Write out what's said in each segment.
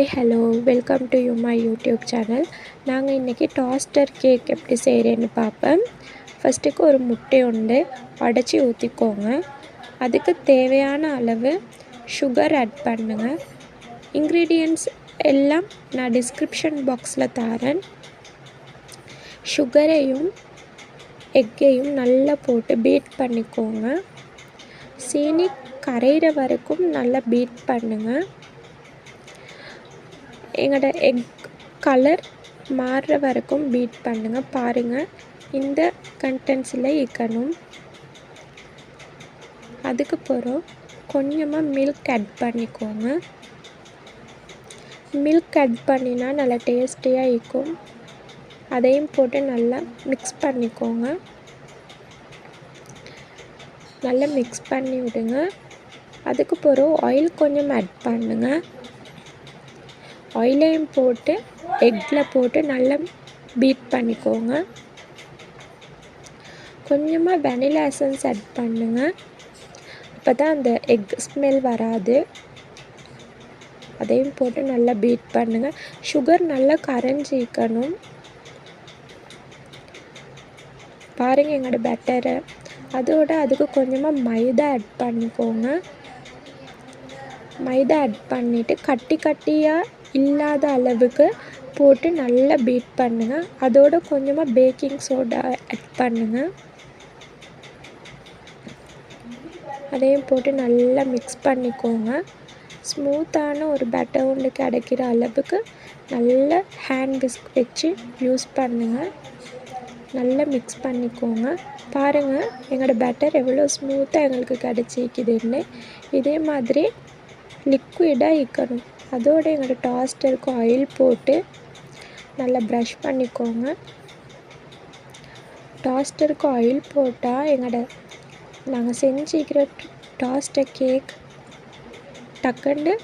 Hello welcome to my YouTube channel. நாங்கள் இன்றைக்கி டாஸ்டர் cake எப்படி செய்கிறேன்னு பார்ப்போம். ஃபஸ்ட்டுக்கு ஒரு முட்டை ஒன்று உடச்சி ஊற்றிக்கோங்க. அதுக்கு தேவையான அளவு சுகர் ஆட் பண்ணுங்க. இன்க்ரீடியன்ட்ஸ் எல்லாம் நான் டிஸ்கிரிப்ஷன் பாக்ஸில் தரேன். சுகரையும் எக்கையும் நல்லா போட்டு பீட் பண்ணிக்கோங்க. சீனி கரையிற வரைக்கும் நல்லா பீட் பண்ணுங்கள். எங்களோட எக் கலர் மாறுற வரைக்கும் பீட் பண்ணுங்கள். பாருங்கள், இந்த கண்டென்ட்ஸில் இருக்கணும். அதுக்கப்புறம் கொஞ்சமாக மில்க் ஆட் பண்ணிக்கோங்க. மில்க் ஆட் பண்ணினா நல்லா டேஸ்டியாக இருக்கும். அதையும் போட்டு நல்லா மிக்ஸ் பண்ணிக்கோங்க. நல்லா மிக்ஸ் பண்ணி விடுங்க. அதுக்கப்புறம் ஆயில் கொஞ்சம் ஆட் பண்ணுங்கள். ஆயிலையும் போட்டு எக்கில் போட்டு நல்லா பீட் பண்ணிக்கோங்க. கொஞ்சமாக வெனிலா எசன்ஸ் ஆட் பண்ணுங்கள். அப்போ தான் அந்த எக் ஸ்மெல் வராது. அதையும் போட்டு நல்லா பீட் பண்ணுங்கள். சுகர் நல்லா கரைஞ்சிக்கணும். பாருங்கள் எங்களோட பேட்டரை. அதுக்கு கொஞ்சமாக மைதா ஆட் பண்ணிக்கோங்க. மைதா ஆட் பண்ணிவிட்டு கட்டியாக இல்லாத அளவுக்கு போட்டு நல்லா பீட் பண்ணுங்கள். அதோட கொஞ்சமாக பேக்கிங் சோடா ஆட் பண்ணுங்கள். அதையும் போட்டு நல்லா மிக்ஸ் பண்ணிக்கோங்க. ஸ்மூத்தான ஒரு பேட்டர் ஒன்று கிடைக்கிற அளவுக்கு நல்லா ஹேண்ட் விஸ்க் வச்சு யூஸ் பண்ணுங்கள். நல்லா மிக்ஸ் பண்ணிக்கோங்க. பாருங்கள் எங்களோட பேட்டர் எவ்வளோ ஸ்மூத்தாக எங்களுக்கு கிடச்சிக்குதுன்னு. இதே மாதிரி லிக்விடாக இருக்கணும். அதோடு எங்களோட டாஸ்டருக்கு ஆயில் போட்டு நல்லா ப்ரஷ் பண்ணிக்கோங்க. டாஸ்டருக்கு ஆயில் போட்டால் நாங்கள் செஞ்சுக்கிற டாஸ்டர் கேக் டக்குன்னு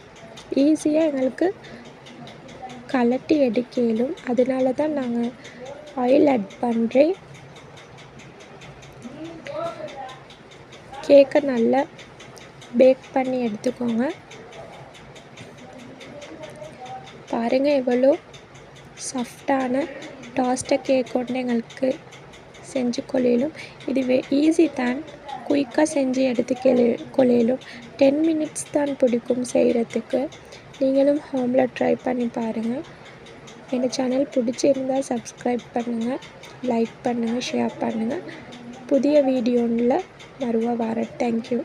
ஈஸியாக எங்களுக்கு கலட்டி எடுக்க இயலும். அதனால தான் நாங்கள் ஆயில் ஆட் பண்ணுறேன். கேக்கை நல்லா பேக் பண்ணி எடுத்துக்கோங்க. பாருங்கள் எவ்வளோ சாஃப்டான டாஸ்டர் கேக் ஒன்று எங்களுக்கு செஞ்சு கொள்ளையிலும். இது ஈஸி தான், குயிக்காக செஞ்சு கொள்ளையிலும். 10 மினிட்ஸ் தான் பிடிக்கும் செய்கிறதுக்கு. நீங்களும் ஹோமில் ட்ரை பண்ணி பாருங்கள். எங்கள் சேனல் பிடிச்சிருந்தால் சப்ஸ்கிரைப் பண்ணுங்கள், லைக் பண்ணுங்கள், ஷேர் பண்ணுங்கள். புதிய வீடியோவில் வரேன். தேங்க்யூ.